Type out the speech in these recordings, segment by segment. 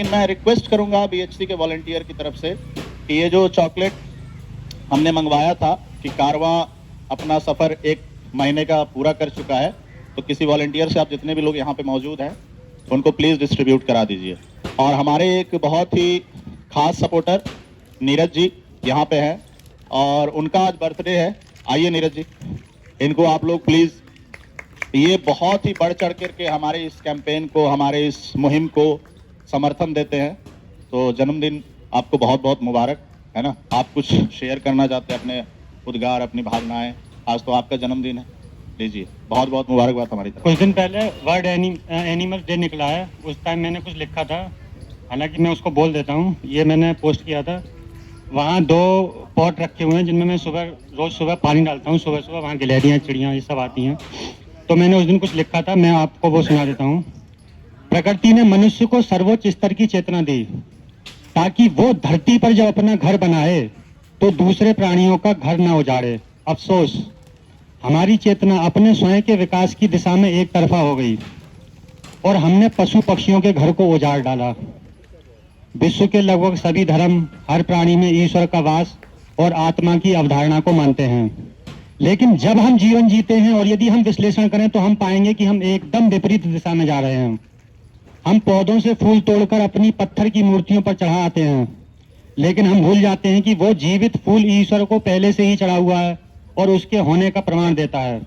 लेकिन मैं रिक्वेस्ट करूंगा बीएचसी के वॉलंटियर की तरफ से कि ये जो चॉकलेट हमने मंगवाया था कि कारवां अपना सफ़र 1 महीने का पूरा कर चुका है, तो किसी वॉलंटियर से आप जितने भी लोग यहाँ पे मौजूद हैं उनको प्लीज़ डिस्ट्रीब्यूट करा दीजिए। और हमारे एक बहुत ही खास सपोर्टर नीरज जी यहाँ पे हैं और उनका आज बर्थडे है। आइए नीरज जी, इनको आप लोग प्लीज़, ये बहुत ही बढ़ चढ़ करके हमारे इस कैंपेन को, हमारे इस मुहिम को समर्थन देते हैं। तो जन्मदिन आपको बहुत बहुत मुबारक, है ना। आप कुछ शेयर करना चाहते हैं, अपने उद्गार, अपनी भावनाएं, आज तो आपका जन्मदिन है, लीजिए। बहुत बहुत मुबारकबाद हमारी तरफ। कुछ दिन पहले वर्ल्ड एनिमल डे निकला है, उस टाइम मैंने कुछ लिखा था, हालांकि मैं उसको बोल देता हूँ। ये मैंने पोस्ट किया था, वहाँ 2 पॉट रखे हुए हैं जिनमें मैं रोज़ सुबह पानी डालता हूँ। सुबह सुबह वहाँ गिलहरियाँ, चिड़ियाँ ये सब आती हैं। तो मैंने उस दिन कुछ लिखा था, मैं आपको वो सुना देता हूँ। प्रकृति ने मनुष्य को सर्वोच्च स्तर की चेतना दी ताकि वो धरती पर जब अपना घर बनाए तो दूसरे प्राणियों का घर न उजाड़े। अफसोस, हमारी चेतना अपने स्वयं के विकास की दिशा में एक तरफा हो गई और हमने पशु पक्षियों के घर को उजाड़ डाला। विश्व के लगभग सभी धर्म हर प्राणी में ईश्वर का वास और आत्मा की अवधारणा को मानते हैं, लेकिन जब हम जीवन जीते हैं और यदि हम विश्लेषण करें तो हम पाएंगे कि हम एकदम विपरीत दिशा में जा रहे हैं। हम पौधों से फूल तोड़कर अपनी पत्थर की मूर्तियों पर चढ़ा आते हैं, लेकिन हम भूल जाते हैं कि वो जीवित फूल ईश्वर को पहले से ही चढ़ा हुआ है और उसके होने का प्रमाण देता है।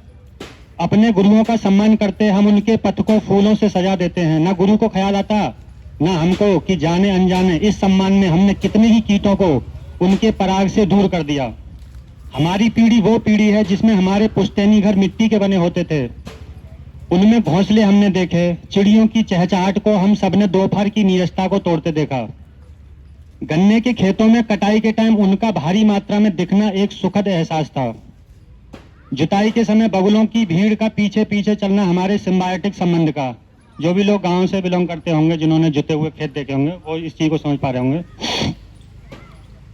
अपने गुरुओं का सम्मान करते हम उनके पथ को फूलों से सजा देते हैं। न गुरु को ख्याल आता न हमको कि जाने अनजाने इस सम्मान में हमने कितने ही कीटों को उनके पराग से दूर कर दिया। हमारी पीढ़ी वो पीढ़ी है जिसमें हमारे पुश्तैनी घर मिट्टी के बने होते थे, उनमें घोंसले हमने देखे। चिड़ियों की चहचहाट को हम सबने दोपहर की नीरसता को तोड़ते देखा। गन्ने के खेतों में कटाई के टाइम उनका भारी मात्रा में दिखना एक सुखद एहसास था। जुताई के समय बगुलों की भीड़ का पीछे पीछे चलना हमारे सिम्बायोटिक संबंध का, जो भी लोग गांव से बिलोंग करते होंगे, जिन्होंने जुते हुए खेत देखे होंगे, वो इस चीज को समझ पा रहे होंगे।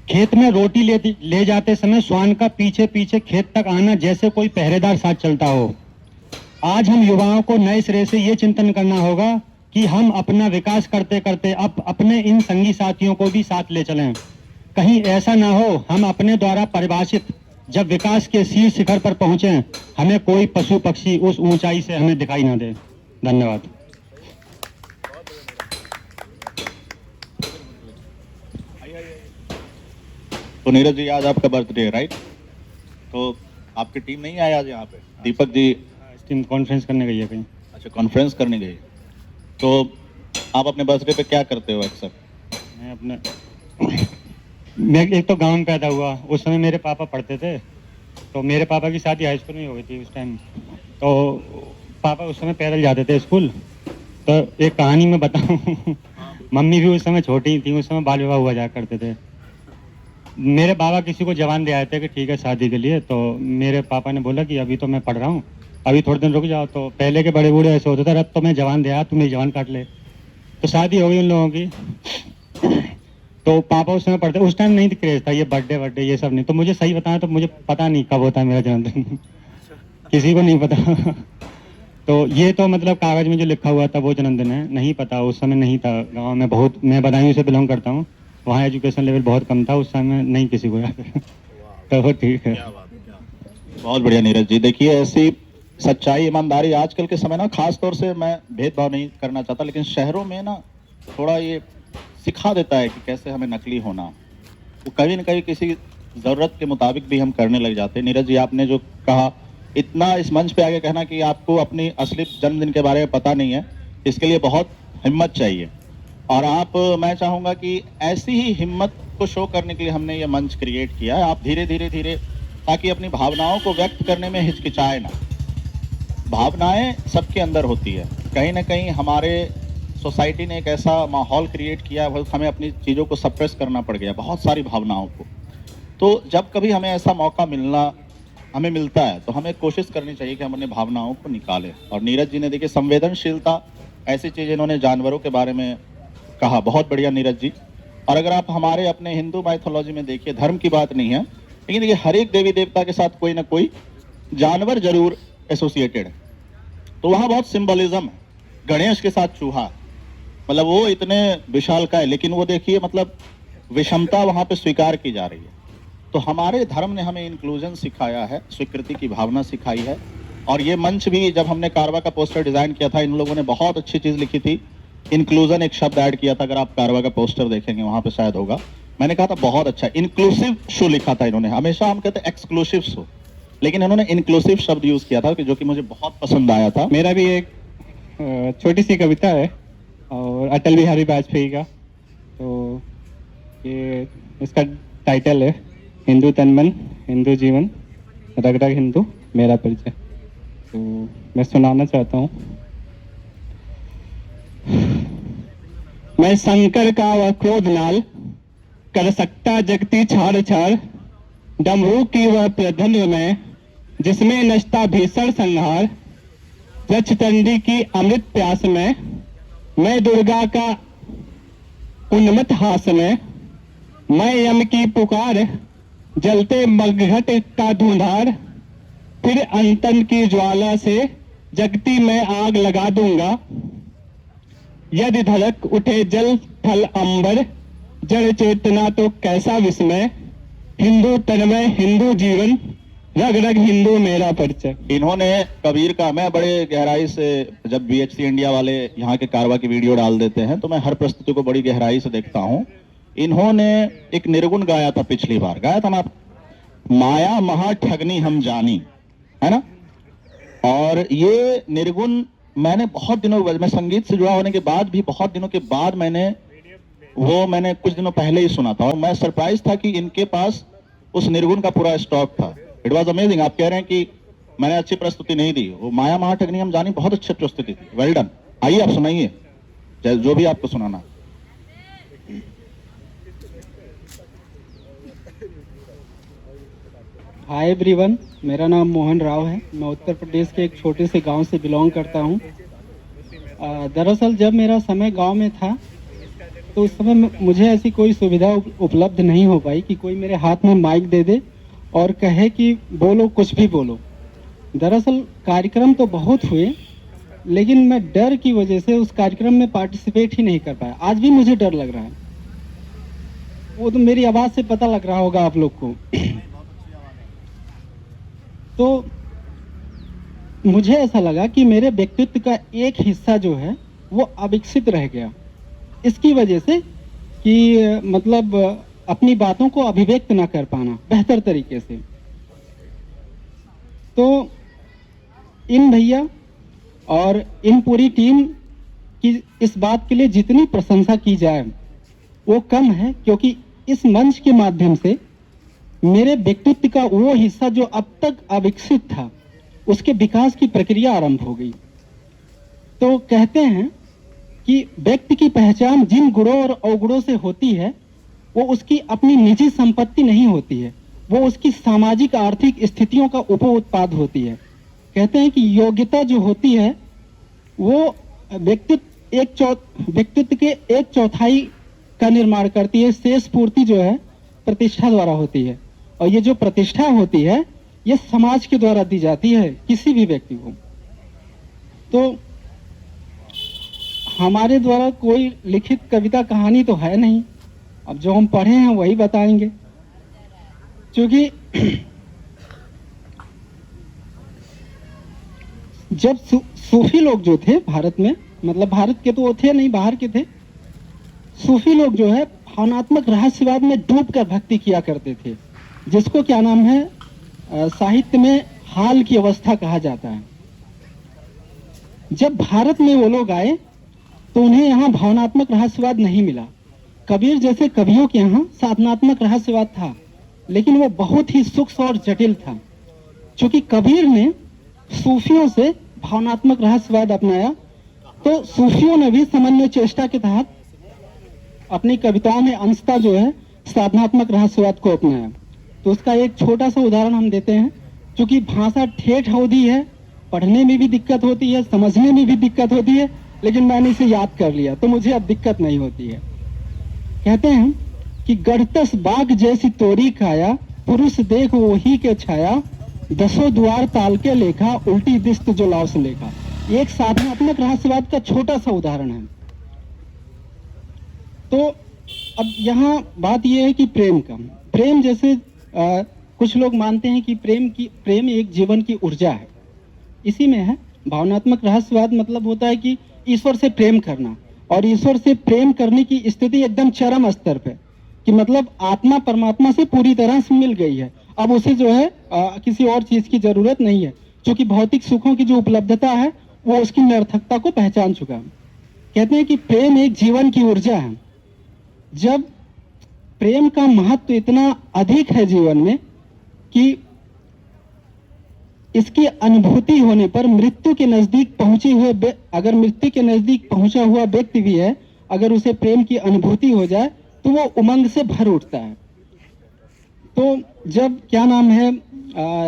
खेत में रोटी ले जाते समय श्वान का पीछे पीछे खेत तक आना जैसे कोई पहरेदार साथ चलता हो। आज हम युवाओं को नए सिरे से ये चिंतन करना होगा कि हम अपना विकास करते करते अब अपने इन संगी साथियों को भी साथ ले चलें। कहीं ऐसा ना हो हम अपने द्वारा परिभाषित जब विकास के शीर्ष शिखर पर पहुंचे, हमें कोई पशु पक्षी उस ऊंचाई से हमें दिखाई ना दे। धन्यवाद। तो नीरज जी, आज आपका बर्थडे है, राइट? तो आपकी टीम नहीं आई आज यहाँ पे? दीपक जी टीम कॉन्फ्रेंस करने गई है कहीं। अच्छा, कॉन्फ्रेंस करने गई। तो आप अपने बर्थडे पे क्या करते हो अक्सर? मैं एक तो गांव में पैदा हुआ, उस समय मेरे पापा पढ़ते थे, तो मेरे पापा की शादी हाई स्कूल में हो गई थी उस टाइम। तो पापा उस समय पैदल जाते थे स्कूल। तो एक कहानी मैं बताऊं मम्मी भी उस समय छोटी थी, उस समय बाल विवाह हुआ जाया करते थे। मेरे बाबा किसी को जवान दे आए थे कि ठीक है शादी के लिए, तो मेरे पापा ने बोला कि अभी तो मैं पढ़ रहा हूँ, अभी थोड़े दिन रुक जाओ। तो पहले के बड़े बूढ़े ऐसे होते थे, अब तो मैं जवान दे आया, तू मेरी जवान काट ले। तो शादी हो गई उन लोगों की। तो पापा उस समय पढ़ते, उस टाइम नहीं क्रेज था ये बर्थडे ये सब नहीं। तो मुझे सही बताया तो मुझे पता नहीं कब होता है मेरा जन्मदिन किसी को नहीं पता तो ये तो मतलब कागज में जो लिखा हुआ था वो जन्मदिन है, नहीं पता। उस समय नहीं था गाँव में, बहुत, मैं बदायूं से बिलोंग करता हूँ, वहाँ एजुकेशन लेवल बहुत कम था उस समय, नहीं किसी को याद तो ठीक है। बहुत बढ़िया नीरज जी। देखिए, ऐसी सच्चाई, ईमानदारी आजकल के समय ना, खास तौर से मैं भेदभाव नहीं करना चाहता, लेकिन शहरों में ना थोड़ा ये सिखा देता है कि कैसे हमें नकली होना। वो कहीं न कहीं किसी ज़रूरत के मुताबिक भी हम करने लग जाते हैं। नीरज जी, आपने जो कहा, इतना इस मंच पे आके कहना कि आपको अपनी असली जन्मदिन के बारे में पता नहीं है, इसके लिए बहुत हिम्मत चाहिए। और आप, मैं चाहूँगा कि ऐसी ही हिम्मत को शो करने के लिए हमने ये मंच क्रिएट किया है। आप धीरे धीरे धीरे, ताकि अपनी भावनाओं को व्यक्त करने में हिचकिचाए ना। भावनाएं सबके अंदर होती है, कहीं ना कहीं हमारे सोसाइटी ने एक ऐसा माहौल क्रिएट किया है, हमें अपनी चीज़ों को सप्रेस करना पड़ गया, बहुत सारी भावनाओं को। तो जब कभी हमें ऐसा मौका हमें मिलता है, तो हमें कोशिश करनी चाहिए कि हम अपनी भावनाओं को निकालें। और नीरज जी ने, देखिए, संवेदनशीलता, ऐसी चीज़ इन्होंने जानवरों के बारे में कहा, बहुत बढ़िया नीरज जी। और अगर आप हमारे अपने हिंदू माइथोलॉजी में देखिए, धर्म की बात नहीं है, लेकिन देखिए हर एक देवी देवता के साथ कोई ना कोई जानवर जरूर एसोसिएटेड है। तो वहाँ बहुत सिंबलिज्म है। गणेश के साथ चूहा, मतलब वो इतने विशाल का है, लेकिन वो देखिए मतलब विषमता वहां पे स्वीकार की जा रही है। तो हमारे धर्म ने हमें इंक्लूजन सिखाया है, स्वीकृति की भावना सिखाई है। और ये मंच भी, जब हमने कारवा का पोस्टर डिजाइन किया था, इन लोगों ने बहुत अच्छी चीज लिखी थी, इंक्लूजन एक शब्द ऐड किया था। अगर आप कारवा का पोस्टर देखेंगे वहां पे शायद होगा, मैंने कहा था बहुत अच्छा इंक्लूसिव शो लिखा था इन्होंने। हमेशा हम कहते हैं एक्सक्लूसिव शो, लेकिन इन्होंने इंक्लूसिव शब्द यूज किया था, कि जो कि मुझे बहुत पसंद आया था। मेरा भी एक छोटी सी कविता है और अटल बिहारी वाजपेयी का। तो ये इसका टाइटल है हिंदू तन मन हिंदू जीवन रग रग हिंदू मेरा परिचय। तो मैं सुनाना चाहता हूँ। मैं शंकर का वह क्रोध नाल कर सकता जगती छाड़ छाड़, डमरू की वह प्रधन्य में जिसमें नचता भीषण संहार, रचतंडी की अमृत प्यास में मैं दुर्गा का उन्मत्त हास में, मैं यम की पुकार जलते मगघट का धुंधार, फिर अंतन की ज्वाला से जगती मैं आग लगा दूंगा। यदि धड़क उठे जल थल अंबर, जड़ चेतना तो कैसा विस्मय, हिंदू तन्मय हिंदू जीवन रग रग हिंदू मेरा परिचय। इन्होंने कबीर का, मैं बड़े गहराई से, जब बीएचसी इंडिया वाले यहाँ के कारवा की वीडियो डाल देते हैं तो मैं हर प्रस्तुति को बड़ी गहराई से देखता हूँ। इन्होंने एक निर्गुण गाया था, पिछली बार गाया था ना, माया महा ठगनी हम जानी, है ना। और ये निर्गुण मैंने बहुत दिनों, मैं संगीत से जुड़ा होने के बाद भी बहुत दिनों के बाद मैंने कुछ दिनों पहले ही सुना था, और मैं सरप्राइज था कि इनके पास उस निर्गुण का पूरा स्टॉक था। It was amazing. आप कह रहे हैं कि मैंने अच्छी प्रस्तुति नहीं दी, वो माया महा ठगनी हम जानी बहुत अच्छी प्रस्तुति थी, वेल डन। आइए आप सुनाइए जो भी आपको सुनाना। हाय एवरीवन, मेरा नाम मोहन राव है। मैं उत्तर प्रदेश के एक छोटे से गांव से बिलोंग करता हूं। दरअसल जब मेरा समय गांव में था तो उस समय मुझे ऐसी कोई सुविधा उपलब्ध नहीं हो पाई कि कोई मेरे हाथ में माइक दे दे और कहे कि बोलो, कुछ भी बोलो। दरअसल कार्यक्रम तो बहुत हुए, लेकिन मैं डर की वजह से उस कार्यक्रम में पार्टिसिपेट ही नहीं कर पाया। आज भी मुझे डर लग रहा है, वो तो मेरी आवाज़ से पता लग रहा होगा आप लोग को। तो मुझे ऐसा लगा कि मेरे व्यक्तित्व का एक हिस्सा जो है वो अविकसित रह गया, इसकी वजह से कि मतलब अपनी बातों को अभिव्यक्त ना कर पाना बेहतर तरीके से। तो इन भैया और इन पूरी टीम की इस बात के लिए जितनी प्रशंसा की जाए वो कम है, क्योंकि इस मंच के माध्यम से मेरे व्यक्तित्व का वो हिस्सा जो अब तक अविकसित था उसके विकास की प्रक्रिया आरंभ हो गई। तो कहते हैं कि व्यक्ति की पहचान जिन गुणों और अवगुणों से होती है वो उसकी अपनी निजी संपत्ति नहीं होती है, वो उसकी सामाजिक आर्थिक स्थितियों का उप उत्पाद होती है। कहते हैं कि योग्यता जो होती है वो व्यक्तित्व के एक चौथाई का निर्माण करती है, शेष पूर्ति जो है प्रतिष्ठा द्वारा होती है। और ये जो प्रतिष्ठा होती है ये समाज के द्वारा दी जाती है किसी भी व्यक्ति को। तो हमारे द्वारा कोई लिखित कविता कहानी तो है नहीं, अब जो हम पढ़े हैं वही बताएंगे। क्योंकि जब सूफी लोग जो थे भारत में, मतलब भारत के तो वो थे नहीं, बाहर के थे, सूफी लोग जो है भावनात्मक रहस्यवाद में डूब कर भक्ति किया करते थे, जिसको क्या नाम है साहित्य में हाल की अवस्था कहा जाता है। जब भारत में वो लोग आए तो उन्हें यहाँ भावनात्मक रहस्यवाद नहीं मिला। कबीर जैसे कवियों के यहाँ साधनात्मक रहस्यवाद था, लेकिन वो बहुत ही सूक्ष्म और जटिल था। क्योंकि कबीर ने सूफियों से भावनात्मक रहस्यवाद अपनाया, तो सूफियों ने भी समन्वय चेष्टा के तहत अपनी कविताओं में अंशतः जो है साधनात्मक रहस्यवाद को अपनाया। तो उसका एक छोटा सा उदाहरण हम देते हैं। क्योंकि भाषा ठेठ अवधि है, पढ़ने में भी दिक्कत होती है, समझने में भी दिक्कत होती है, लेकिन मैंने इसे याद कर लिया तो मुझे अब दिक्कत नहीं होती है। कहते हैं कि गढ़तस बाग जैसी तोरी खाया, पुरुष देख वही के छाया, दसों द्वार ताल के लेखा, उल्टी दिस्त जो लाव से लेखा। एक साधनात्मक रहस्यवाद का छोटा सा उदाहरण है। तो अब यहाँ बात यह है कि प्रेम का, प्रेम जैसे कुछ लोग मानते हैं कि प्रेम एक जीवन की ऊर्जा है, इसी में है। भावनात्मक रहस्यवाद मतलब होता है कि ईश्वर से प्रेम करना, और ईश्वर से प्रेम करने की स्थिति एकदम चरम स्तर पे, कि मतलब आत्मा परमात्मा से पूरी तरह से मिल गई है, अब उसे जो है किसी और चीज की जरूरत नहीं है, क्योंकि भौतिक सुखों की जो उपलब्धता है वो उसकी निरर्थकता को पहचान चुका है। कहते हैं कि प्रेम एक जीवन की ऊर्जा है। जब प्रेम का महत्व इतना अधिक है जीवन में कि इसकी अनुभूति होने पर मृत्यु के नजदीक पहुंचे हुए, अगर मृत्यु के नजदीक पहुंचा हुआ व्यक्ति भी है, अगर उसे प्रेम की अनुभूति हो जाए तो वो उमंग से भर उठता है। तो जब क्या नाम है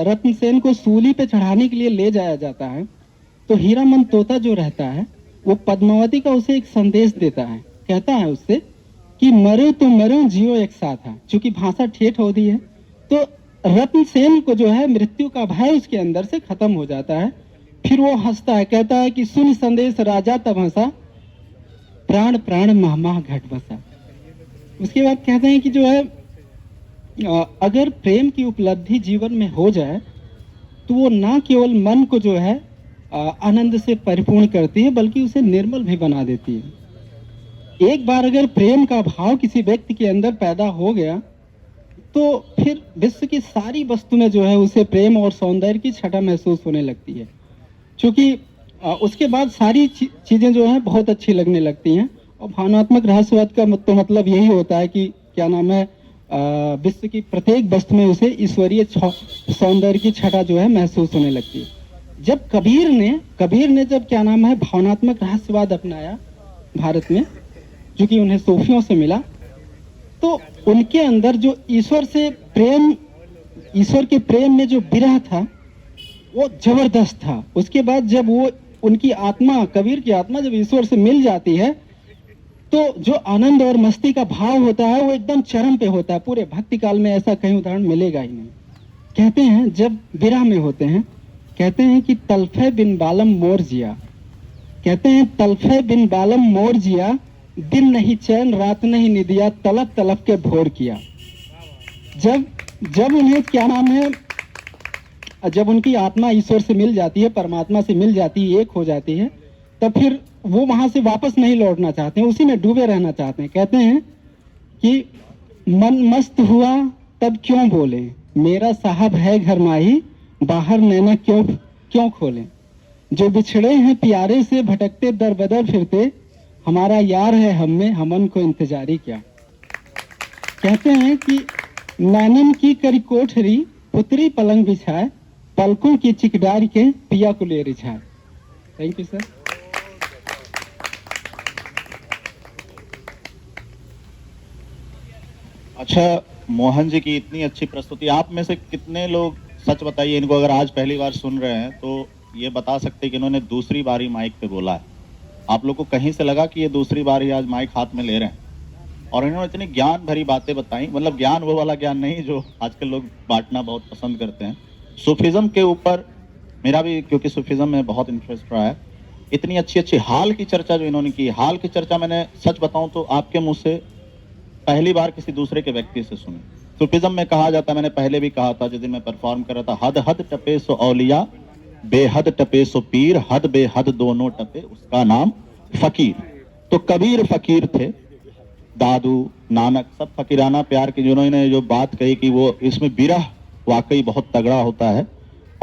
रत्नसेन को सूली पे चढ़ाने के लिए ले जाया जाता है, तो हीरामन तोता जो रहता है वो पद्मावती का उसे एक संदेश देता है, कहता है उससे कि मरो तो मरो जियो एक साथ है। चूंकि भाषा ठेठ होती है, तो रत्नसेन को जो है मृत्यु का भय उसके अंदर से खत्म हो जाता है। फिर वो हंसता है, कहता है कि सुन संदेश राजा तब हंसा, प्राण प्राण महमाह घट बसा। उसके बाद कहते हैं कि जो है अगर प्रेम की उपलब्धि जीवन में हो जाए तो वो ना केवल मन को जो है आनंद से परिपूर्ण करती है, बल्कि उसे निर्मल भी बना देती है। एक बार अगर प्रेम का भाव किसी व्यक्ति के अंदर पैदा हो गया तो फिर विश्व की सारी वस्तु में जो है उसे प्रेम और सौंदर्य की छटा महसूस होने लगती है, क्योंकि उसके बाद सारी चीजें जो है बहुत अच्छी लगने लगती हैं। और भावनात्मक रहस्यवाद का तो मतलब यही होता है कि क्या नाम है विश्व की प्रत्येक वस्तु में उसे ईश्वरीय सौंदर्य की छटा जो है महसूस होने लगती है। जब कबीर ने जब क्या नाम है भावनात्मक रहस्यवाद अपनाया भारत में, जो कि उन्हें सूफियों से मिला, तो उनके अंदर जो ईश्वर के प्रेम में जो विरह था वो जबरदस्त था। उसके बाद जब वो उनकी आत्मा, कबीर की आत्मा जब ईश्वर से मिल जाती है तो जो आनंद और मस्ती का भाव होता है वो एकदम चरम पे होता है। पूरे भक्ति काल में ऐसा कहीं उदाहरण मिलेगा ही नहीं। कहते हैं जब विरह में होते हैं, कहते हैं कि तलफे बिन बालम मोर जिया, कहते हैं तलफे बिन बालम मोर जिया, दिन नहीं चैन रात नहीं निदिया, तलब तलब के भोर किया। जब उन्हें क्या नाम है, जब उनकी आत्मा ईश्वर से मिल जाती है, परमात्मा से मिल जाती है, एक हो जाती है, तब फिर वो वहां से वापस नहीं लौटना चाहते हैं, उसी में डूबे रहना चाहते हैं। कहते हैं कि मन मस्त हुआ तब क्यों बोले, मेरा साहब है घर माही, बाहर नैना क्यों खोले। जो बिछड़े हैं प्यारे से भटकते दर बदर फिरते, हमारा यार है हम में हमन को इंतजारी क्या। कहते हैं कि नैनन की करी कोठरी पुत्री पलंग बिछाए, पलकों की चिकडार के पिया को ले रिझाए। Thank you sir. अच्छा, मोहन जी की इतनी अच्छी प्रस्तुति, आप में से कितने लोग, सच बताइए, इनको अगर आज पहली बार सुन रहे हैं तो ये बता सकते हैं कि इन्होंने दूसरी बार ही माइक पे बोला है। आप लोग को कहीं से लगा कि ये दूसरी बार ही आज माइक हाथ में ले रहे हैं, और इन्होंने इतनी ज्ञान भरी बातें बताई। मतलब ज्ञान वो वाला ज्ञान नहीं जो आजकल लोग बांटना बहुत पसंद करते हैं। सूफिज्म के ऊपर मेरा भी, क्योंकि सूफिज्म में बहुत इंटरेस्ट रहा है, इतनी अच्छी अच्छी हाल की चर्चा जो इन्होंने की, हाल की चर्चा मैंने सच बताऊं तो आपके मुंह से पहली बार किसी दूसरे के व्यक्ति से सुनी। सूफिज्म में कहा जाता है, मैंने पहले भी कहा था जिस दिन मैं परफॉर्म कर रहा था, हद हद टपे सो औलिया, बेहद टपे सो पीर, हद बेहद दोनों टपे उसका नाम फकीर। तो कबीर फकीर थे, दादू नानक सब फकीराना प्यार की, जिन्होंने जो बात कही कि वो इसमें विरह वाकई बहुत तगड़ा होता है,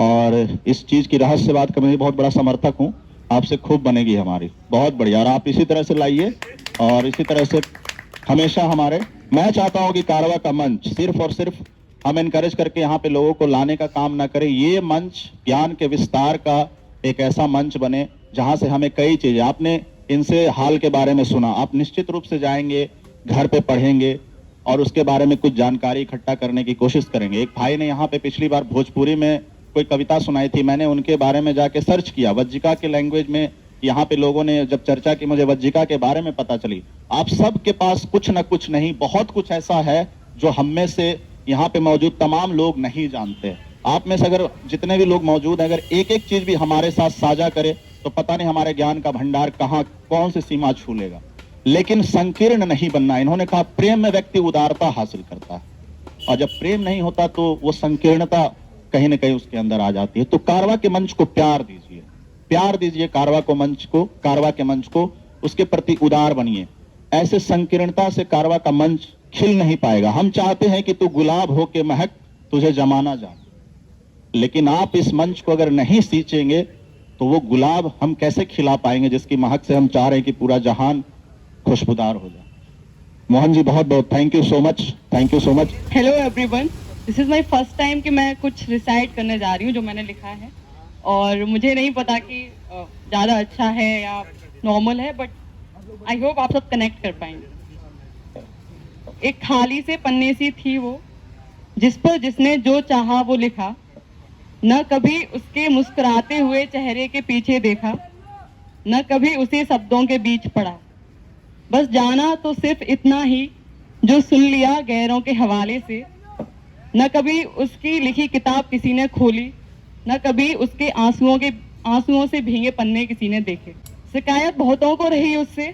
और इस चीज की रहस्यवाद का मैं बहुत बड़ा समर्थक हूँ। आपसे खूब बनेगी हमारी, बहुत बढ़िया, और आप इसी तरह से लाइए और इसी तरह से हमेशा हमारे, मैं चाहता हूं कि कारवा का मंच सिर्फ और सिर्फ हम इनकरेज करके यहाँ पे लोगों को लाने का काम ना करें, ये मंच ज्ञान के विस्तार का एक ऐसा मंच बने जहां से हमें कई चीजें, आपने इनसे हाल के बारे में सुना, आप निश्चित रूप से जाएंगे, घर पे पढ़ेंगे और उसके बारे में कुछ जानकारी इकट्ठा करने की कोशिश करेंगे। एक भाई ने यहाँ पे पिछली बार भोजपुरी में कोई कविता सुनाई थी, मैंने उनके बारे में जाके सर्च किया, वज्जिका के लैंग्वेज में यहाँ पे लोगों ने जब चर्चा की, मुझे वज्जिका के बारे में पता चली। आप सब के पास कुछ न कुछ नहीं, बहुत कुछ ऐसा है जो हम में से यहाँ पे मौजूद तमाम लोग नहीं जानते। आप में से अगर जितने भी लोग मौजूद हैं, अगर एक एक चीज भी हमारे साथ साझा करे तो पता नहीं हमारे ज्ञान का भंडार कहाँ, कौन सी सीमा छू लेगा। लेकिन संकीर्ण नहीं बनना। इन्होंने कहा प्रेम में व्यक्ति उदारता हासिल करता है, और जब प्रेम नहीं होता तो वो संकीर्णता कहीं ना कहीं उसके अंदर आ जाती है। तो कारवा के मंच को प्यार दीजिए, प्यार दीजिए कारवा को मंच को, कारवा के मंच को, उसके प्रति उदार बनिए। ऐसे संकीर्णता से कारवा का मंच खिल नहीं पाएगा। हम चाहते हैं कि तू गुलाब हो के महक, तुझे जमाना जाने, लेकिन आप इस मंच को अगर नहीं सींचेंगे तो वो गुलाब हम कैसे खिला पाएंगे जिसकी महक से हम चाह रहे हैं कि पूरा जहान खुशबूदार हो जाए। मोहन जी बहुत बहुत thank you so much, thank you so much. Hello everyone, this is my first time कि मैं कुछ रिसाइट करने जा रही हूँ जो मैंने लिखा है, और मुझे नहीं पता कि ज़्यादा अच्छा है या नॉर्मल है, बट आई होप आप सब कनेक्ट कर पाएंगे। एक खाली से पन्ने सी थी वो, जिस पर जिसने जो चाहा वो लिखा, न कभी उसके मुस्कुराते हुए चेहरे के पीछे देखा, न कभी उसे शब्दों के बीच पड़ा, बस जाना तो सिर्फ इतना ही जो सुन लिया गैरों के हवाले से। न कभी उसकी लिखी किताब किसी ने खोली, न कभी उसके आंसुओं से भीगे पन्ने किसी ने देखे। शिकायत बहुतों को रही उससे,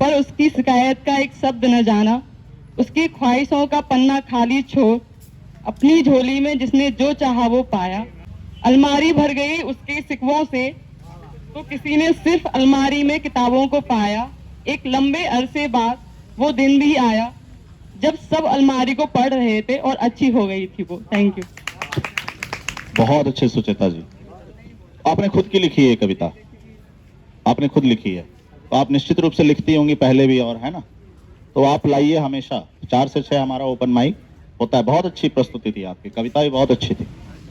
पर उसकी शिकायत का एक शब्द न जाना। उसकी ख्वाहिशों का पन्ना खाली छोड़ अपनी झोली में जिसने जो चाहा वो पाया। अलमारी भर गई उसके सिकवों से, तो किसी ने सिर्फ अलमारी में किताबों को पाया। एक लंबे अरसे बाद वो दिन भी आया जब सब अलमारी को पढ़ रहे थे और अच्छी हो गई थी वो। Thank you. बहुत अच्छे सुचेता जी, आपने खुद की लिखी है कविता, आपने खुद लिखी है, तो आप निश्चित रूप से लिखती होंगी पहले भी, और है ना, तो आप लाइए हमेशा। 4 से 6 हमारा ओपन माइक होता है। बहुत अच्छी प्रस्तुति थी आपकी, कविता भी बहुत अच्छी थी।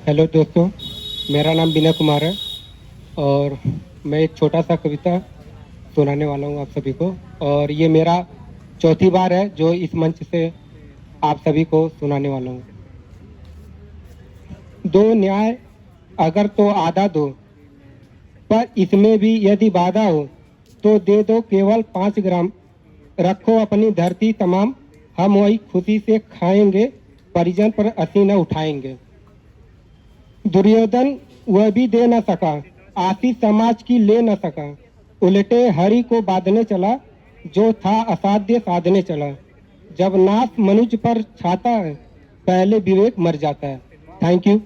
हेलो दोस्तों, मेरा नाम विनय कुमार है और मैं एक छोटा सा कविता सुनाने वाला हूँ आप सभी को। और ये मेरा चौथी बार है जो इस मंच से आप सभी को सुनाने वाला हूँ। दो न्याय अगर तो आधा दो, पर इसमें भी यदि बाधा हो तो दे दो केवल 5 ग्राम। रखो अपनी धरती तमाम, हम वही खुशी से खाएंगे, परिजन पर असी न उठाएंगे। दुर्योधन वह भी दे न सका, आशीष समाज की ले न सका। उलटे हरि को बांधने चला, जो था असाध्य साधने चला। जब नाश मनुष्य पर छाता है, पहले विवेक मर जाता है। Thank you.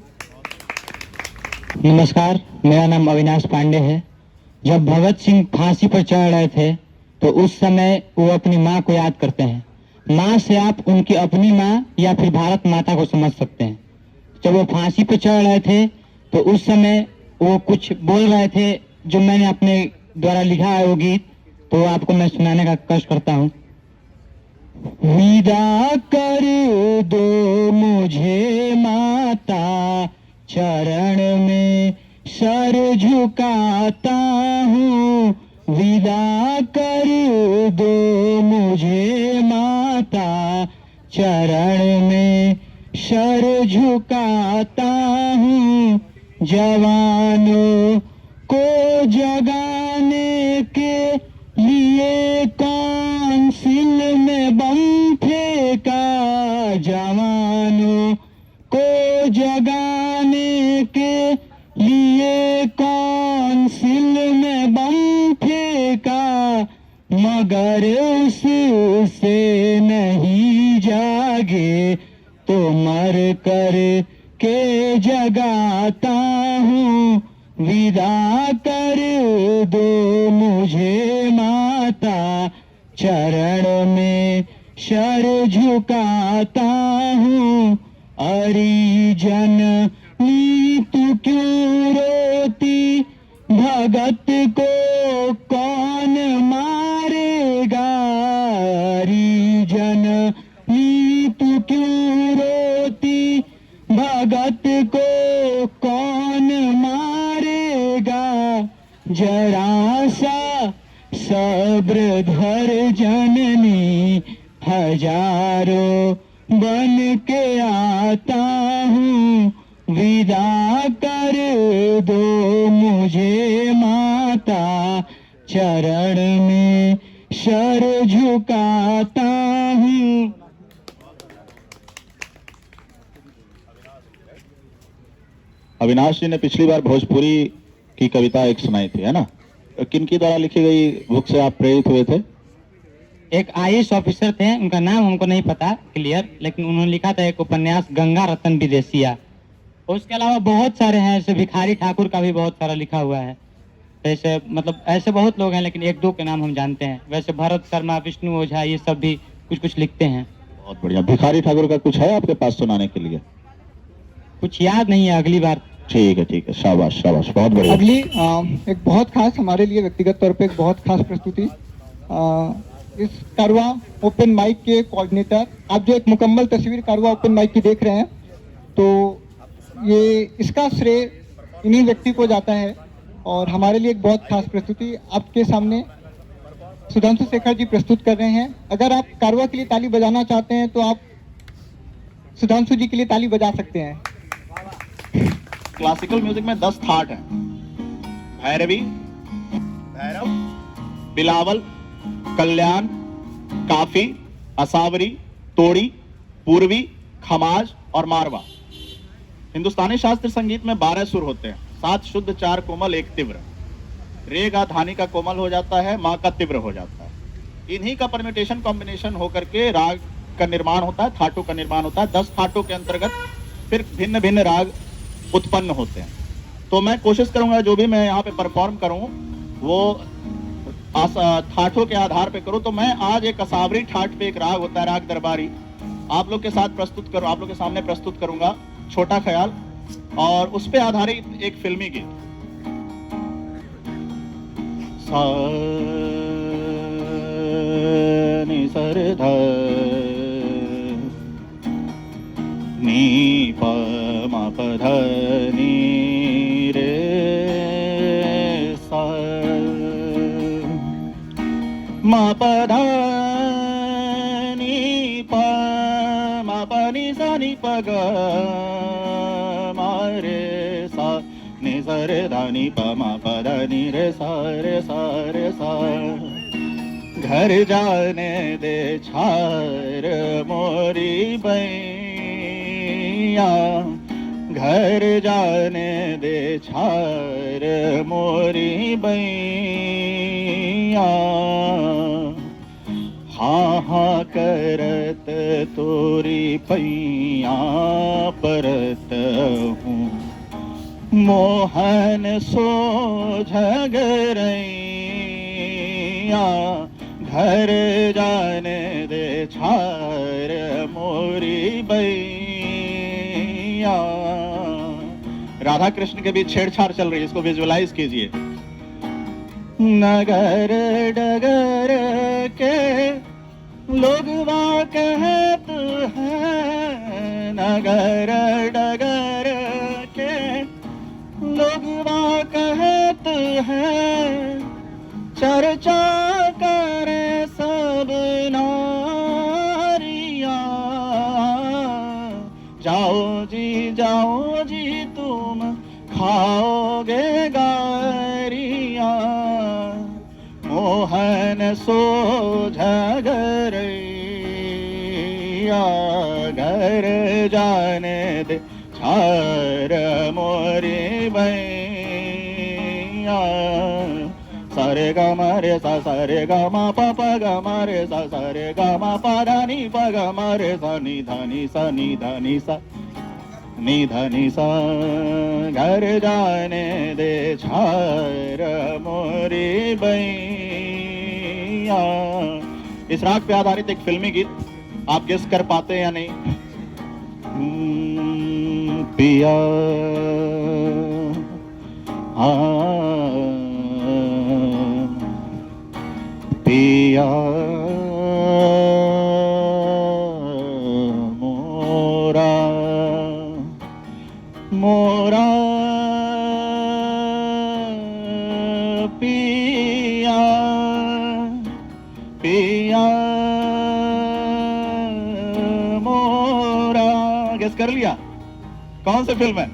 नमस्कार, मेरा नाम अविनाश पांडे है। जब भगत सिंह फांसी पर चढ़ रहे थे तो उस समय वो अपनी माँ को याद करते हैं। माँ से आप उनकी अपनी माँ या फिर भारत माता को समझ सकते हैं। जब वो फांसी पर चढ़ रहे थे तो उस समय वो कुछ बोल रहे थे जो मैंने अपने द्वारा लिखा है वो गीत, तो आपको मैं सुनाने का कष्ट करता हूँ। विदा कर दो मुझे माता, चरण में सर झुकाता हूँ। विदा कर दो मुझे माता, चरण में सर झुकाता हूँ। जवानों को जगाने के लिए काउंसिल में बम फेंका। जवानों को जगाने के लिए काउंसिल में बम फेंका, मगर उससे नहीं जागे तो मर कर के जगाता हूँ। विदा कर दो मुझे माता, चरण में सर झुकाता हूँ। अरिजन नी तू क्यों रोती, भगत को कौन मारेगा। अरिजन नी तू क्यों रोती, भगत को कौन मारेगा। जरा सा सब्र धर जननी, हजारों बन के आता हूँ। विदा कर दो मुझे माता, चरण में सर झुकाता हूँ। अविनाश जी ने पिछली बार भोजपुरी की कविता एक सुनाई थी, है ना? किनकी द्वारा लिखी गई बुक से आप प्रेरित हुए थे? एक आईएएस ऑफिसर थे, उनका नाम हमको नहीं पता क्लियर, लेकिन उन्होंने लिखा था एक उपन्यास गंगा रतन विदेशिया। उसके अलावा बहुत सारे हैं, जैसे भिखारी ठाकुर का भी बहुत सारा लिखा हुआ है। ऐसे मतलब ऐसे बहुत लोग हैं, लेकिन एक दो के नाम हम जानते हैं। वैसे भरत शर्मा, विष्णु ओझा, ये सब भी कुछ कुछ लिखते हैं। बहुत बढ़िया। भिखारी ठाकुर का कुछ है आपके पास सुनाने के लिए? कुछ याद नहीं है, अगली बार। ठीक है, शाबाश शाबाश, बहुत बढ़िया। अगली एक बहुत खास, हमारे लिए व्यक्तिगत तौर पे एक बहुत खास प्रस्तुति, इस कारवा ओपन माइक के कोऑर्डिनेटर। आप जो एक मुकम्मल तस्वीर कारवा ओपन माइक की देख रहे हैं, तो ये इसका श्रेय इन्हीं व्यक्ति को जाता है। और हमारे लिए एक बहुत खास प्रस्तुति आपके सामने सुधांशु शेखर जी प्रस्तुत कर रहे हैं। अगर आप कारवा के लिए ताली बजाना चाहते हैं तो आप सुधांशु जी के लिए ताली बजा सकते हैं। क्लासिकल म्यूजिक में 10 थाट हैं: भैरवी, भैरव, बिलावल, कल्याण, काफी, असावरी, तोड़ी, पूर्वी, खमाज और मारवा। हिंदुस्तानी शास्त्रीय संगीत में 12 सुर होते हैं, 7 शुद्ध, 4 कोमल, 1 तीव्र। रे गा धानी का कोमल हो जाता है, माँ का तीव्र हो जाता है। इन्हीं का परम्यूटेशन कॉम्बिनेशन होकर के राग का निर्माण होता है, थाटों का निर्माण होता है। 10 थाटों के अंतर्गत फिर भिन्न भिन्न राग उत्पन्न होते हैं। तो मैं कोशिश करूंगा जो भी मैं यहाँ पे परफॉर्म करूं वो ठाठों के आधार पे करूं। तो मैं आज एक असावरी ठाठ पे एक राग होता है, राग दरबारी, आप लोग के साथ प्रस्तुत करूं, आप लोग के सामने प्रस्तुत करूंगा, छोटा ख्याल, और उस पे आधारित एक फिल्मी गीत। सा नि सर ध नी प म प ध नी रे सा म प ध नी प म प नि सा नि प ग म रे सा नि सा रे ध नि प म प ध नि रे सा रे सा रे सा। घर जाने दे छार मोरी बैया, घर जाने दे छार मोरी बैया। हाँ हाँ करत तोरी पैया परत हूँ, मोहन सो झगरैया। घर जाने दे छार मोरी बैया। राधा कृष्ण के बीच छेड़छाड़ चल रही है, इसको विजुअलाइज कीजिए। नगर डगर के लोगवा कहत हैं, नगर डगर के लोगवा कहत हैं, चर्चा करे सब नारिया। जाओ जी तुम खाओगे गारिया। मोहन सो झगरैया, घर जाने दे छार मोरी बैया। सारे गा मा रे सा, सारे गा मा पा पा गा मा रे सा, सारे गा मा पा धा नी पा गा मा रे सा, नी धा नी सा, नी धा नी सा, नी धा नी सा। घर जाने दे छार मोरी बैया। इस राग पे आधारित एक फिल्मी गीत, आप गेस कर पाते हैं या नहीं? पिया पिया मोरा मोरा पिया पिया मोरा। गेस कर लिया? कौन सी फिल्म है?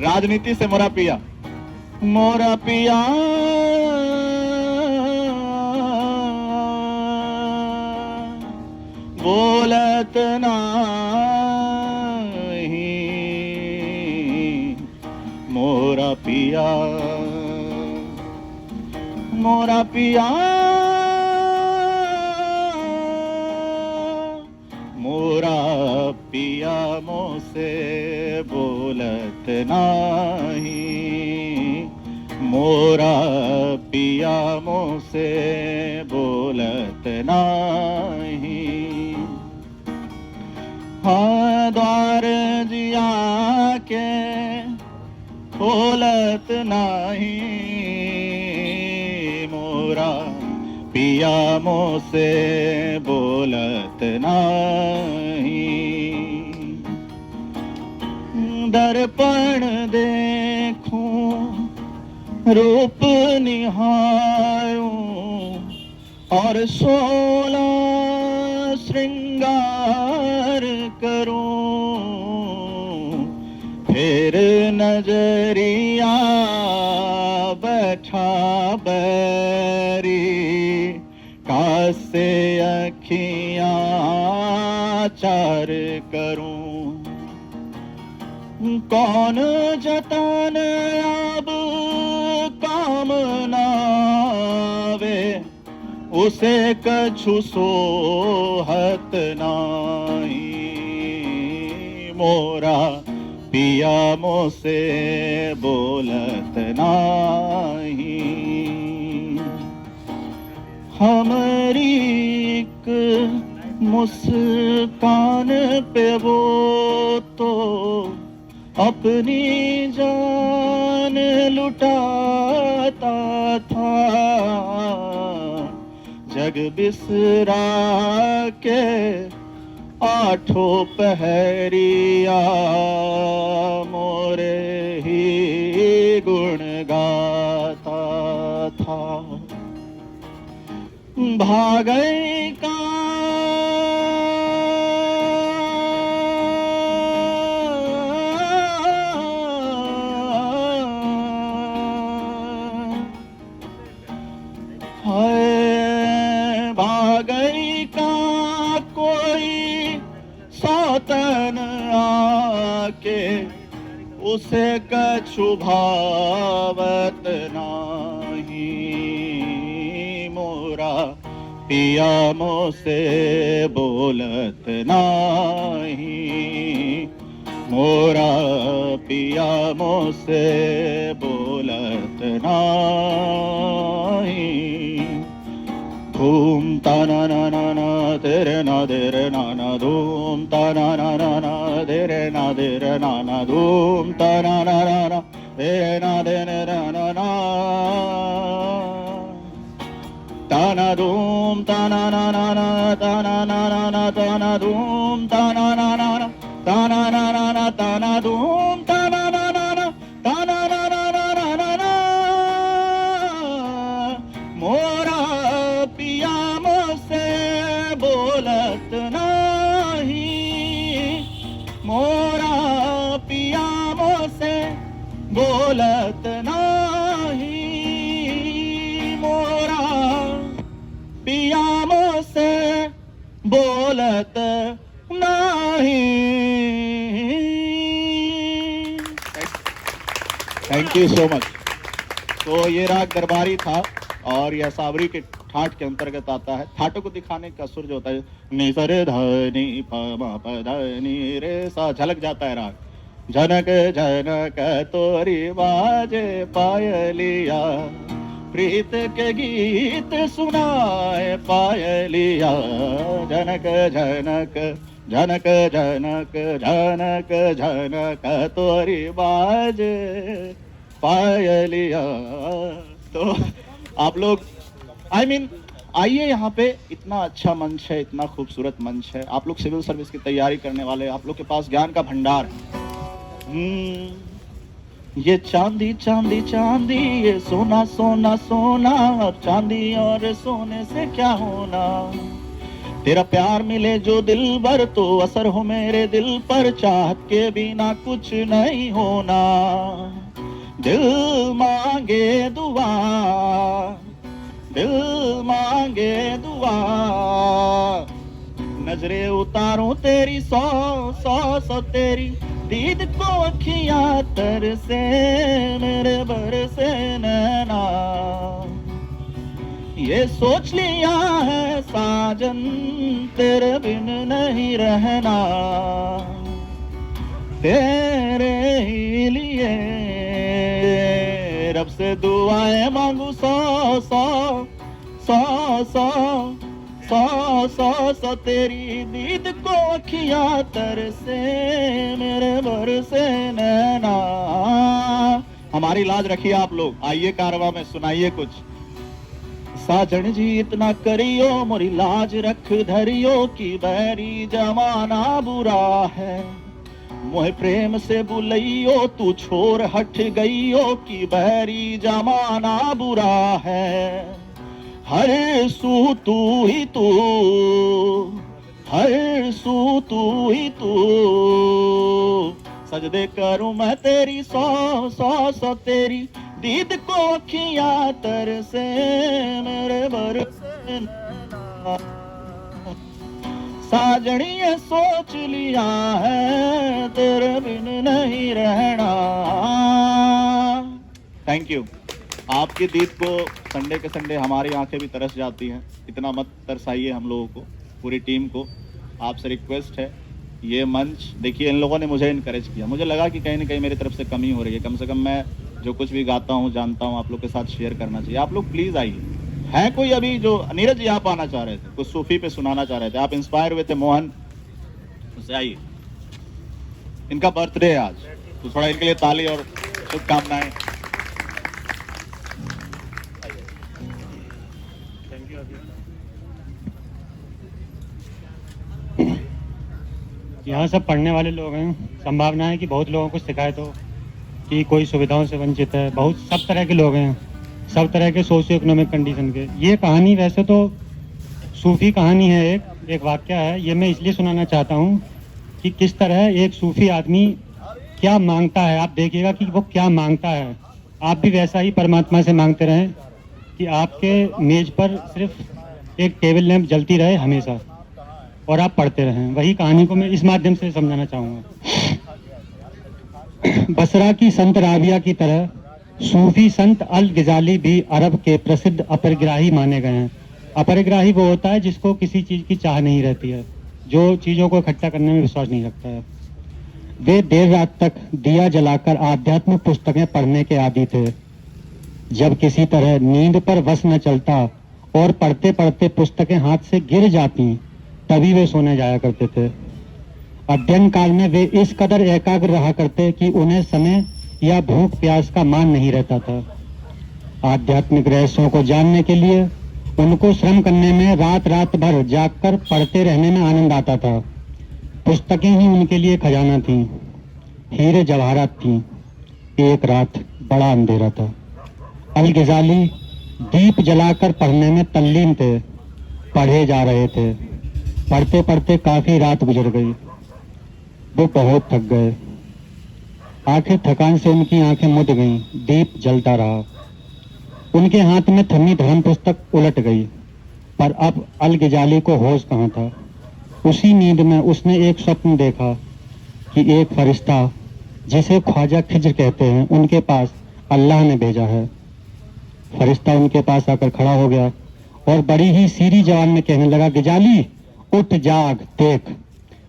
राजनीति से मोरा पिया। मोरा पिया बोलत नहीं, मोरा पिया मोरा पिया मुँह से बोलत नाही, मोरा पिया मुँह से बोलत नाही। हाँ द्वार जिया के खोलत नाही, मोरा पिया मुँह से बोलत नाही। दर्पण देखूं रूप निहारूं और 16 श्रृंगार करूं, फिर नजरिया बैठा बैरी, कासे अखियां चार करूं। कौन जतन अब काम नावे, उसे कछु सोहत नाही, मोरा पिया मुँह से बोलत नाही। हमारी एक मुस्कान पे वो तो अपनी जान लुटाता था, जग बिसरा के आठों पहरिया मोरे ही गुण गाता था। भागई का भागई का कोई सौतन आके, उसे कछु भावत नाही, मोरा पिया मुँह से बोलत नाही, मोरा पिया मुँह से बोलत नाही। धूम तना ना ना ना तेरे ना धूम तना ना ना ना तेरे ना ना धूम तना ना ना ना तेरे ना ना ताना धूम ताना ना ना ना ताना ना ना ना ताना धूम ताना ना ना ना ताना ना ना ना ताना धूम ताना ना ना ना ताना ना ना ना ना ना। मोरा पिया मुँह से बोलत नाही, मोरा पिया मुँह से बोलत नाही, मोरा पिया मुँह से बोलत नाही। Thank you so much. तो ये राग दरबारी था और यह सावरी के ठाट के अंतर्गत आता है। ठाटों को दिखाने का सुर जो होता है नि सा रे ध नि प म प ध नि रे सा, झलक जाता है राग। जनक जनक तोरी बाजे पायलिया, प्रीत के गीत सुनाए पायलिया। जनक जनक जनक जनक जनक जनक तोरी बाजे पायलिया। तो आप लोग आइए यहाँ पे, इतना अच्छा मंच है, इतना खूबसूरत मंच है। आप लोग सिविल सर्विस की तैयारी करने वाले, आप लोग के पास ज्ञान का भंडार है। ये चांदी चांदी चांदी, ये सोना सोना सोना, अब चांदी और सोने से क्या होना। तेरा प्यार मिले जो दिल भर, तो असर हो मेरे दिल पर, चाहत के बिना कुछ नहीं होना। दिल मांगे दुआ, दिल मांगे दुआ, नजरे उतारूं तेरी सौ सौ सौ तेरी, दीद को अखियां तरसे मेरे बरसे नैना। ये सोच लिया है साजन तेरे बिन नहीं रहना। तेरे ही लिए रब से दुआएं मांगू सौ सौ सौ सौ सौ सौ सौ तेरी दीद को अखियां तरसे मेरे बरसे नैना। हमारी लाज रखिए आप लोग, आइए कारवा में सुनाइए कुछ। साजन जी इतना करियो मोरी लाज रख धरियो की बैरी जमाना बुरा है। मोह प्रेम से बुलइयो तू छोर हट गईयो की बैरी जमाना बुरा है। हर सू तू ही तू, हर सू तू ही तू, सजदे करूं मैं तेरी सौ सौ सौ तेरी दीद को अखियां तरसे मेरे बरसे नैना। साजणिए सोच लिया है तेरे बिन नहीं रहना। Thank you. आपकी दीद को संडे के संडे हमारी आंखें भी तरस जाती हैं, इतना मत तरसाइए हम लोगों को, पूरी टीम को आपसे रिक्वेस्ट है। ये मंच देखिए, इन लोगों ने मुझे इनकरेज किया, मुझे लगा कि कहीं ना कहीं मेरी तरफ से कमी हो रही है, कम से कम मैं जो कुछ भी गाता हूँ जानता हूँ आप लोग के साथ शेयर करना चाहिए। आप लोग प्लीज आइए। है कोई अभी जो नीरज जी आप आना चाह रहे थे, कुछ सूफी पे सुनाना चाह रहे थे, आप इंस्पायर हुए थे मोहन उससे, आइए। इनका बर्थडे है आज, तो थोड़ा इनके लिए ताली और शुभकामनाएं। यहाँ सब पढ़ने वाले लोग हैं, संभावना है कि बहुत लोगों को शिकायत हो कि कोई सुविधाओं से वंचित है। बहुत सब तरह के लोग हैं, सब तरह के सोशियो इकोनॉमिक कंडीशन के। ये कहानी वैसे तो सूफी कहानी है, एक वाक्य है। ये मैं इसलिए सुनाना चाहता हूँ कि किस तरह एक सूफी आदमी क्या मांगता है। आप देखिएगा कि वो क्या मांगता है। आप भी वैसा ही परमात्मा से मांगते रहें कि आपके मेज पर सिर्फ एक टेबल लैंप जलती रहे हमेशा और आप पढ़ते रहें। वही कहानी को मैं इस माध्यम से समझाना चाहूँगा। बसरा की संत राबिया की तरह सूफी संत अल गिजाली भी अरब के प्रसिद्ध अपरिग्राही माने गए हैं। अपरिग्राही वो होता है जिसको किसी चीज़ की चाह नहीं रहती है, जो चीज़ों को इकट्ठा करने में विश्वास नहीं रखता है। वे देर रात तक दिया जलाकर आध्यात्मिक पुस्तकें पढ़ने के आदी थे। जब किसी तरह नींद पर वश न चलता और पढ़ते पढ़ते पुस्तकें हाथ से गिर जाती, तभी वे सोने जाया करते थे। अध्ययन काल में वे इस कदर एकाग्र रहा करते कि उन्हें समय या भूख प्यास का मान नहीं रहता था। आध्यात्मिक रहस्यों को जानने के लिए उनको श्रम करने में रात रात भर जागकर पढ़ते रहने में आनंद आता था। पुस्तकें ही उनके लिए खजाना थीं, हीरे जवाहरात थीं। एक रात बड़ा अंधेरा था। अल गिजाली दीप जलाकर पढ़ने में तल्लीन थे, पढ़े जा रहे थे। पढ़ते पढ़ते काफी रात गुजर गई। वो बहुत थक गए। आखिर थकान से उनकी आंखें मुद गईं। दीप जलता रहा। उनके हाथ में थमी धर्म पुस्तक उलट गई, पर अब अल गिजाली को होश कहाँ था। उसी नींद में उसने एक स्वप्न देखा कि एक फरिश्ता जिसे ख्वाजा खिज्र कहते हैं, उनके पास अल्लाह ने भेजा है। फरिश्ता उनके पास आकर खड़ा हो गया और बड़ी ही सीरी जवान में कहने लगा, गिजाली उठ जाग देख,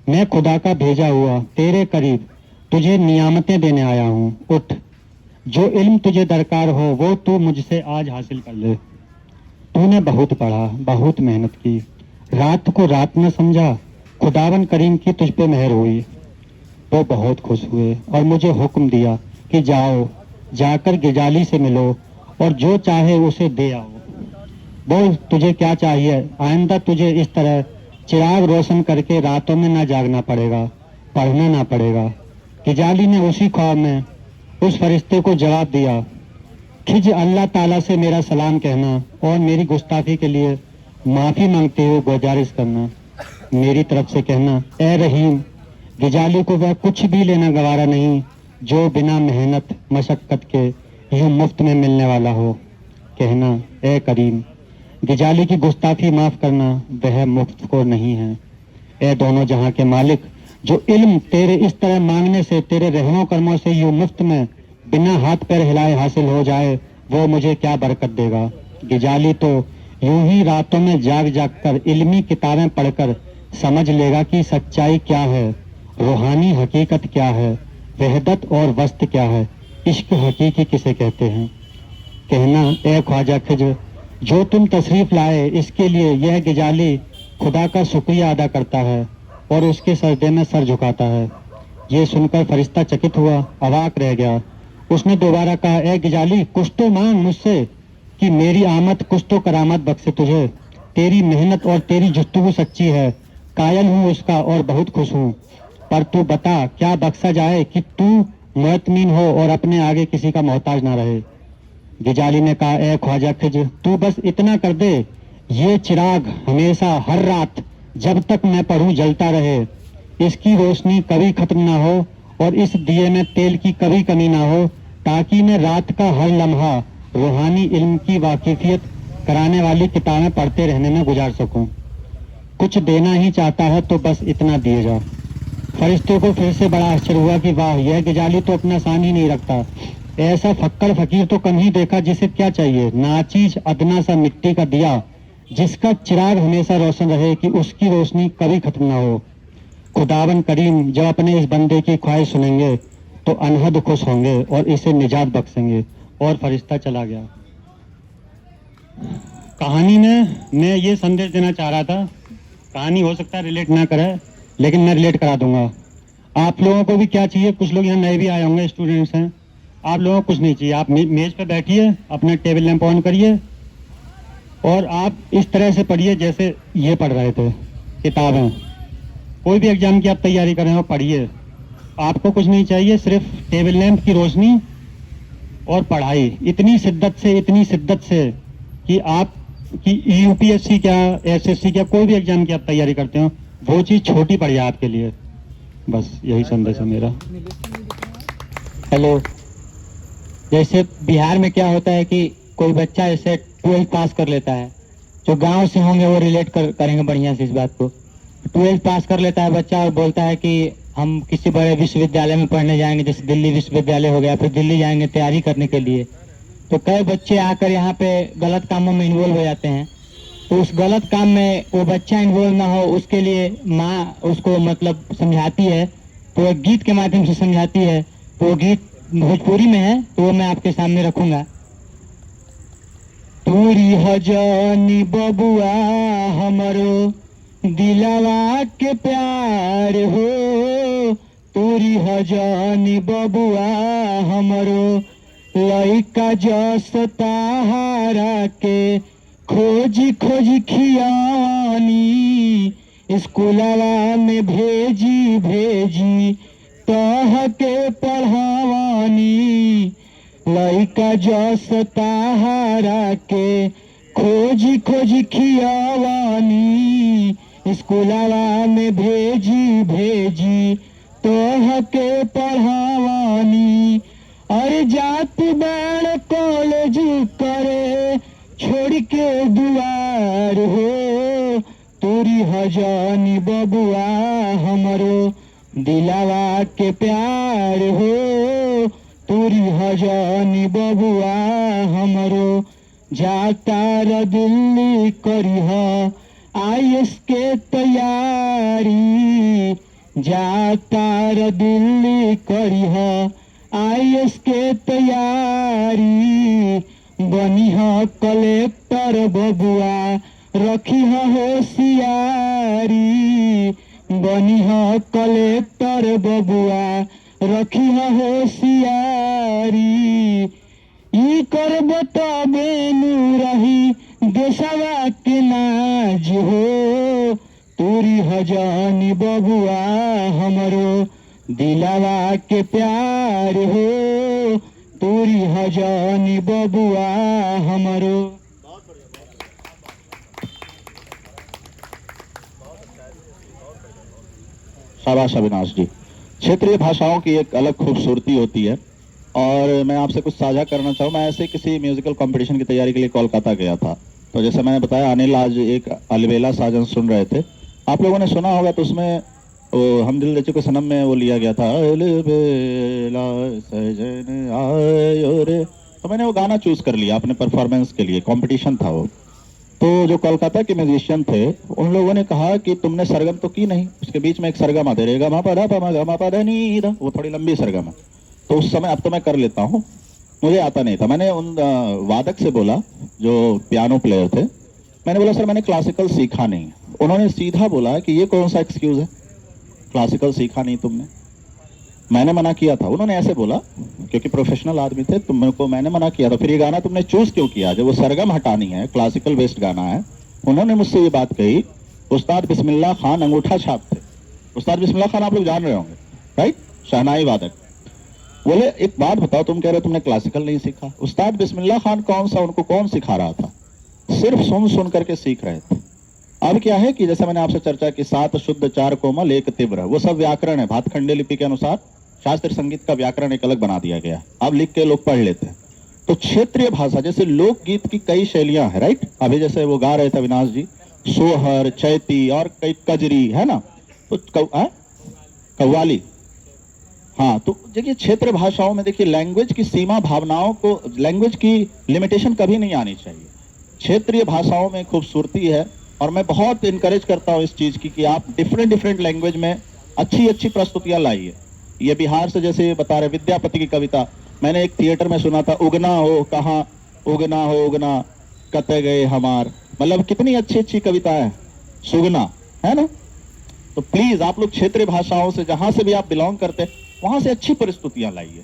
मैं खुदा का भेजा हुआ तेरे करीब तुझे नियामतें देने आया हूँ। उठ, जो इल्म तुझे दरकार हो वो तू मुझसे आज हासिल कर ले। तूने बहुत पढ़ा, बहुत मेहनत की, रात को रात न समझा, खुदावन करीम की तुझ पे मेहर हुई। वो बहुत खुश हुए और मुझे हुक्म दिया कि जाओ, जाकर गिजाली से मिलो और जो चाहे उसे दे आओ। बोल तुझे क्या चाहिए। आइंदा तुझे इस तरह चिराग रोशन करके रातों में ना जागना पड़ेगा, पढ़ना ना पड़ेगा। गिजाली ने उसी ख्वाब में उस फरिश्ते को जवाब दिया, खिज अल्लाह ताला से मेरा सलाम कहना और मेरी गुस्ताखी के लिए माफी मांगते हुए गुजारिश करना। मेरी तरफ से कहना, ए रहीम, गिजाली को वह कुछ भी लेना गवारा नहीं जो बिना मेहनत मशक्कत के यूं मुफ्त में मिलने वाला हो। कहना, ए करीम, गिजाली की गुस्ताखी माफ करना, वह मुफ्त को नहीं है। ए दोनों जहां के मालिक, जो इल्म तेरे इस तरह मांगने से, तेरे रहनों कर्मों से यूं मुफ्त में बिना हाथ पैर हिलाए हासिल हो जाए, वो मुझे क्या बरकत देगा। गिजाली तो यूं ही रातों में जाग जाग कर इल्मी किताबें पढ़कर समझ लेगा कि सच्चाई क्या है रूहानी हकीकत क्या है, वहदत और वस्त क्या है, इश्क हकीकी किसे कहते हैं। कहना ए ख्वाजा खिज्र, जो तुम तशरीफ लाए इसके लिए यह गिजाली खुदा का शुक्रिया अदा करता है और उसके सजदे में सर झुकाता है। ये सुनकर फरिश्ता चकित हुआ, अवाक रह गया। उसने दोबारा कहा, ए गिजाली कुछ तो मांग मुझसे कि मेरी आमद कुछ तो करामत बख्शे तुझे। तेरी मेहनत और तेरी जुस्तगू सच्ची है, कायल हूँ उसका और बहुत खुश हूँ, पर तू बता क्या बख्शा जाए कि तू मुतमिन हो और अपने आगे किसी का मोहताज ना रहे। गिजाली ने कहा, ए ख्वाजा खिज्र, तू बस इतना कर दे, ये चिराग हमेशा हर रात जब तक मैं पढ़ूं जलता रहे, इसकी रोशनी कभी खत्म ना हो और इस दिए में तेल की कभी कमी ना हो, ताकि मैं रात का हर लम्हा रूहानी इल्म की वाकिफियत कराने वाली किताबें पढ़ते रहने में गुजार सकूं। कुछ देना ही चाहता है तो बस इतना दिए जा। फरिश्ते को फिर से बड़ा आश्चर्य हुआ कि वाह, यह गिजाली तो अपना सान ही नहीं रखता। ऐसा फक्कड़ फकीर तो कम ही देखा जिसे क्या चाहिए, नाचीज अदना सा मिट्टी का दिया जिसका चिराग हमेशा रोशन रहे कि उसकी रोशनी कभी खत्म ना हो। खुदावन करीम जब अपने इस बंदे की ख्वाहिश सुनेंगे तो अनहद खुश होंगे और इसे निजात बख्शेंगे। और फरिश्ता चला गया। कहानी में मैं ये संदेश देना चाह रहा था, कहानी हो सकता है रिलेट ना करे, लेकिन मैं रिलेट करा दूंगा। आप लोगों को भी क्या चाहिए, कुछ लोग यहाँ नए भी आए होंगे, स्टूडेंट्स हैं, आप लोगों को कुछ नहीं चाहिए। आप मेज पे बैठिए, अपना टेबल लैंप ऑन करिए और आप इस तरह से पढ़िए जैसे ये पढ़ रहे थे किताबें। कोई भी एग्जाम की आप तैयारी कर रहे हो, पढ़िए। आपको कुछ नहीं चाहिए, सिर्फ टेबल लैंप की रोशनी और पढ़ाई इतनी शिद्दत से कि आप कि यूपीएससी क्या एसएससी क्या कोई भी एग्जाम की आप तैयारी करते हो, वो चीज़ छोटी पड़ी है आपके लिए। बस यही संदेश है मेरा। हेलो, जैसे बिहार में क्या होता है कि कोई बच्चा ऐसे 12th पास कर लेता है, जो गांव से होंगे वो रिलेट करेंगे बढ़िया से इस बात को। 12th पास कर लेता है बच्चा और बोलता है कि हम किसी बड़े विश्वविद्यालय में पढ़ने जाएंगे, जैसे दिल्ली विश्वविद्यालय हो गया, फिर दिल्ली जाएंगे तैयारी करने के लिए। तो कई बच्चे आकर यहाँ पे गलत कामों में इन्वॉल्व हो जाते हैं। तो उस गलत काम में वो बच्चा इन्वॉल्व ना हो उसके लिए माँ उसको मतलब समझाती है, तो एक गीत के माध्यम से समझाती है। तो वो गीत भोजपुरी में है, तो वो मैं आपके सामने रखूंगा। तूरी हजानी बबुआ हमरो दिलवा के प्यार हो, तूरी हजानी बबुआ हमरो लइका जस ताहारा के खोजी खोजी खियानी, स्कूलवा में भेजी भेजी तह के पढ़ावानी, लइका जस ताहारा के खोजी खोजी खियावानी, स्कूलवा में भेजी भेजी तोह के पढ़ावानी। अरे जात बाण कॉलेज करे छोड़ के दुआर हो, तोरी हजानी बबुआ हमरो दिलावा के प्यार हो, तोरी हजानी बबुआ हमरो जातार दिल्ली करिह आईएएस के तैयारी, जातार दिल्ली करिह आईएएस के तैयारी, बनिह कलेक्टर बबुआ रखिह होशियारी, बनिह कलेक्टर बबुआ रखिह होशियारी। ई करब तबे नु रही देशवा के नाज हो, तोरी हजानी बबुआ हमरो दिलावा के प्यार हो, तोरी हजानी बबुआ हमरो। शाबाश अविनाश जी। क्षेत्रीय भाषाओं की एक अलग खूबसूरती होती है और मैं आपसे कुछ साझा करना चाहूँ। मैं ऐसे किसी म्यूजिकल कंपटीशन की तैयारी के लिए कोलकाता गया था, तो जैसे मैंने बताया अनिल आज एक अलबेला साजन सुन रहे थे, आप लोगों ने सुना होगा। तो उसमें वो हम दिल दे चुके सनम में वो लिया गया था अलबेला सजन आयो रे, तो मैंने वो गाना चूज कर लिया अपने परफॉर्मेंस के लिए, कंपटीशन था वो। तो जो कोलकाता के म्यूजिशियन थे उन लोगों ने कहा कि तुमने सरगम तो की नहीं, उसके बीच में एक सरगम आते रहेगा मा पा धा पा मा गा मा पा धा नी धा, वो थोड़ी लंबी सरगम है। तो उस समय, अब तो मैं कर लेता हूँ, मुझे आता नहीं था। मैंने उन वादक से बोला जो पियानो प्लेयर थे, मैंने बोला सर मैंने क्लासिकल सीखा नहीं। उन्होंने सीधा बोला कि ये कौन सा एक्सक्यूज है, क्लासिकल सीखा नहीं तुमने। मैंने मना किया था, उन्होंने ऐसे बोला क्योंकि प्रोफेशनल आदमी थे, तुमको मैंने मना किया था, फिर ये गाना तुमने चूज क्यों किया जब वो सरगम हटानी है, क्लासिकल बेस्ड गाना है। उन्होंने मुझसे ये बात कही। उस्ताद बिस्मिल्लाह खान अंगूठा छाप थे। उस्ताद बिस्मिल्लाह खान आप लोग जान रहे होंगे, राइट, शहनाई वादक। बोले एक बात बताओ, तुम कह रहे हो तुमने क्लासिकल नहीं सीखा, उस्ताद बिस्मिल्लाह खान कौन सा उनको कौन सिखा रहा था, सिर्फ सुन सुन करके सीख रहे थे। अब क्या है कि जैसे मैंने आपसे चर्चा की 7 शुद्ध 4 कोमल 1 तीव्र, वो सब व्याकरण है, भातखंडे लिपि के अनुसार शास्त्रीय संगीत का व्याकरण एक अलग बना दिया गया, अब लिख के लोग पढ़ लेते हैं। तो क्षेत्रीय भाषा, जैसे लोकगीत की कई शैलियां हैं, राइट, अभी जैसे वो गा रहे थे अविनाश जी, सोहर, चैती और कई कजरी है ना, तो कव्वाली, हाँ। तो देखिए क्षेत्रीय भाषाओं में देखिए लैंग्वेज की सीमा, भावनाओं को, लैंग्वेज की लिमिटेशन कभी नहीं आनी चाहिए। क्षेत्रीय भाषाओं में खूबसूरती है और मैं बहुत इनकरेज करता हूँ इस चीज की कि आप डिफरेंट लैंग्वेज में अच्छी प्रस्तुतियां लाइए। ये बिहार से जैसे ये बता रहे विद्यापति की कविता, मैंने एक थिएटर में सुना था, उगना हो कहाँ, उगना हो उगना कते गए हमार, मतलब कितनी अच्छी कविता है, सुगना है ना। तो प्लीज आप लोग क्षेत्रीय भाषाओं से, जहां से भी आप बिलोंग करते हैं, वहां से अच्छी प्रस्तुतियां लाइए,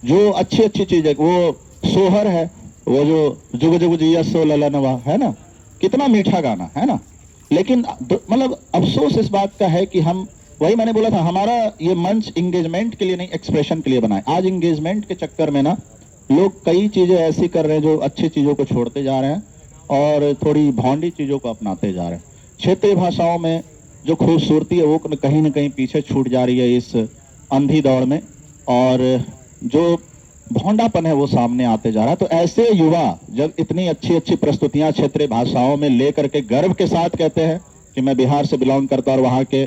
जो अच्छी चीज है। वो सोहर है, वो जो जुग जुग जिया सो ललनवा है ना, कितना मीठा गाना है ना। लेकिन मतलब अफसोस इस बात का है कि हम, वही मैंने बोला था, हमारा ये मंच इंगेजमेंट के लिए नहीं, एक्सप्रेशन के लिए बनाए। आज इंगेजमेंट के चक्कर में ना लोग कई चीजें ऐसी कर रहे हैं जो अच्छी चीजों को छोड़ते जा रहे हैं और थोड़ी भौंडी चीजों को अपनाते जा रहे हैं। क्षेत्रीय भाषाओं में जो खूबसूरती है वो कहीं ना कहीं पीछे छूट जा रही है इस अंधी दौड़ में, और जो भौंडापन है वो सामने आते जा रहा है। तो ऐसे युवा जब इतनी अच्छी प्रस्तुतियां क्षेत्रीय भाषाओं में लेकर के गर्व के साथ कहते हैं कि मैं बिहार से बिलोंग करता, और वहां के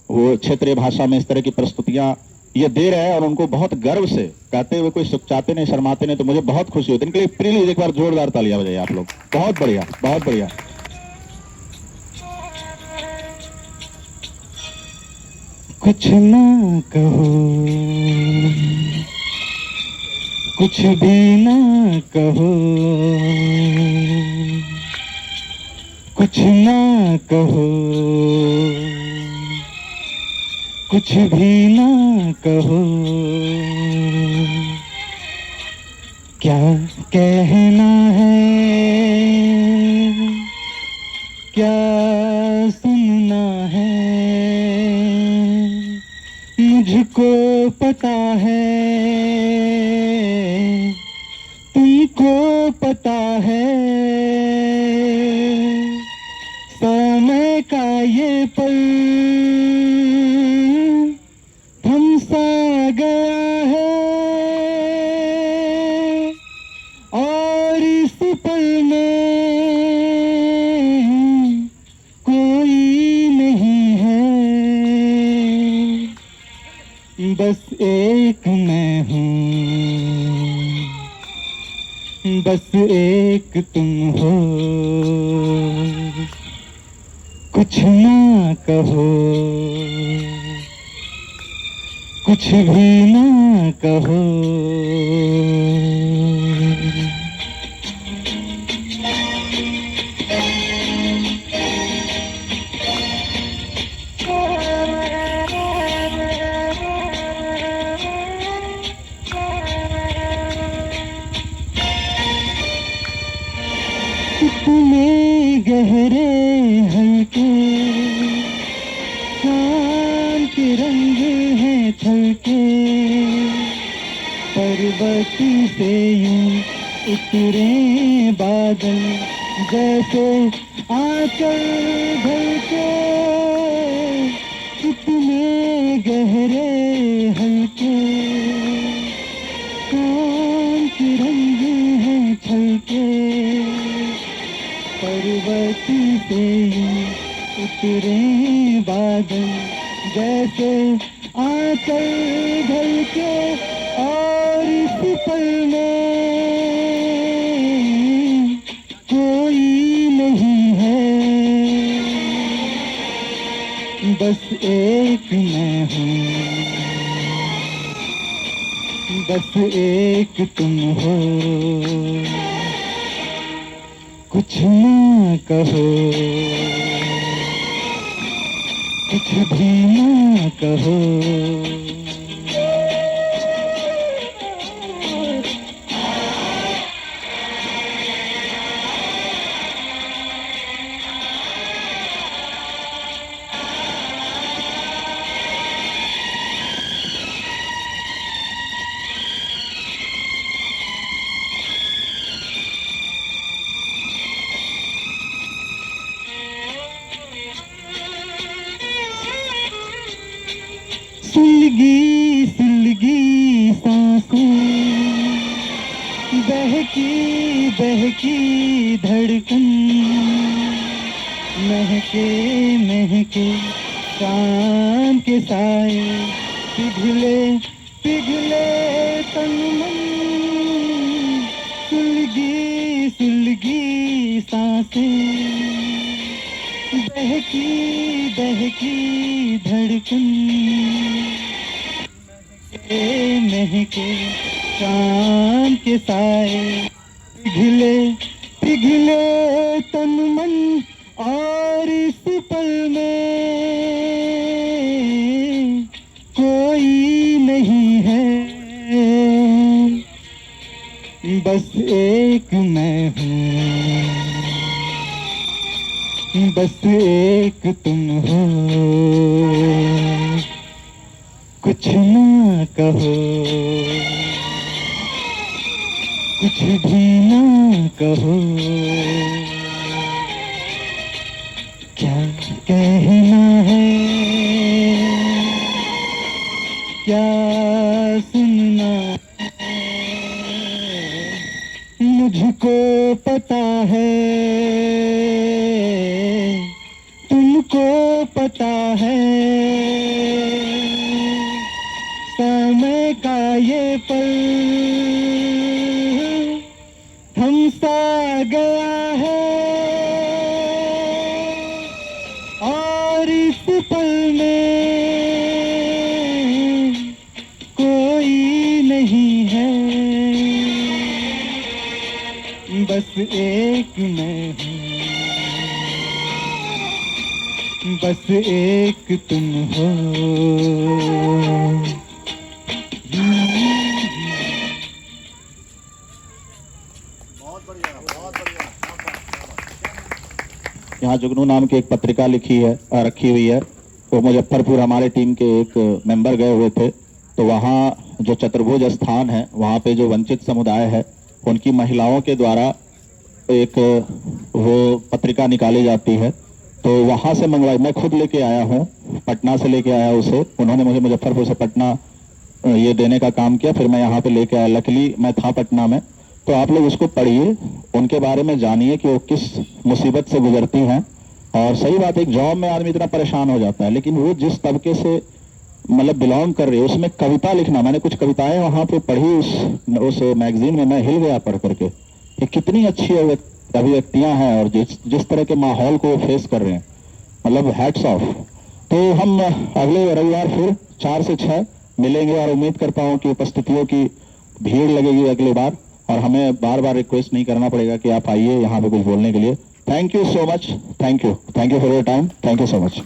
वो क्षेत्रीय भाषा में इस तरह की प्रस्तुतियां ये दे रहे हैं और उनको बहुत गर्व से कहते हुए कोई सुखचाते नहीं, शर्माते नहीं, तो मुझे बहुत खुशी होती है। इनके लिए प्लीज एक बार जोरदार तालियां बजाइए आप लोग। बहुत बढ़िया, बहुत बढ़िया। कुछ ना कहो, कुछ भी ना कहो, कुछ ना कहो, कुछ भी ना कहो, क्या कहना है, क्या सुनना है, मुझको पता है, तुमको पता है, समय का ये पल थम सा गया है, और इस पल में कोई नहीं है, बस एक मैं हूँ, बस एक तुम हो, कुछ ना कहो, कुछ भी ना कहो। इतने गहरे हल्के चांद के रंग हैं छलके, पर्वती से यूं उतरे बादल जैसे आंचल ढलके, इतने गहरे हल्के चांद के रंग हैं छलके, पर्वती से उतरे बादल जैसे आंचल ढलके, और इस पल में कोई नहीं बस एक मैं हूँ, बस एक तुम हो, कुछ ना कहो, कुछ भी ना कहो। सुलगी सुलगी सांसें, बहकी बहकी धड़कन, महके महके शाम के साए, पिघले पिघले तन मन, सुलगी सुलगी सांसें, बहकी बहकी धड़कन, महके शाम के साए, पिघले पिघले तन मन, और इस पल में कोई नहीं है, बस एक मैं हूँ, बस एक तुम हो, कुछ ना कहो, कुछ भी ना कहो। क्या कहना है, क्या सुनना है, मुझको पता है, तुमको पता है, समय का ये पल थमसा गया है, और इस पल में कोई नहीं है, बस एक मैं हूँ, बस एक तुम हो। यहाँ जुगनू नाम की एक पत्रिका लिखी है रखी हुई है, वो मुजफ्फरपुर हमारे टीम के एक मेंबर गए हुए थे, तो वहाँ जो चतुर्भुज स्थान है वहाँ पे जो वंचित समुदाय है उनकी महिलाओं के द्वारा एक वो पत्रिका निकाली जाती है, तो वहाँ से मंगवाई, मैं खुद लेके आया हूँ, पटना से लेके आया उसे, उन्होंने मुझे मुजफ्फरपुर से पटना ये देने का काम किया, फिर मैं यहाँ पे लेके आया, लकीली मैं था पटना में। तो आप लोग उसको पढ़िए, उनके बारे में जानिए कि वो किस मुसीबत से गुजरती हैं। और सही बात है, एक जॉब में आदमी इतना परेशान हो जाता है, लेकिन वो जिस तबके से मतलब बिलोंग कर रही है, उसमें कविता लिखना, मैंने कुछ कविताएं वहाँ पे पढ़ी उस मैगजीन में, मैं हिल गया पढ़ करके कि कितनी अच्छी अभिव्यक्तियां हैं और जिस तरह के माहौल को फेस कर रहे हैं, मतलब हैट्स ऑफ। तो हम अगले रविवार फिर 4 से 6 मिलेंगे और उम्मीद करता हूं कि उपस्थितियों की भीड़ लगेगी अगली बार, और हमें बार बार रिक्वेस्ट नहीं करना पड़ेगा कि आप आइए यहाँ पे कुछ बोलने के लिए। Thank you so much, thank you for your time, thank you so much.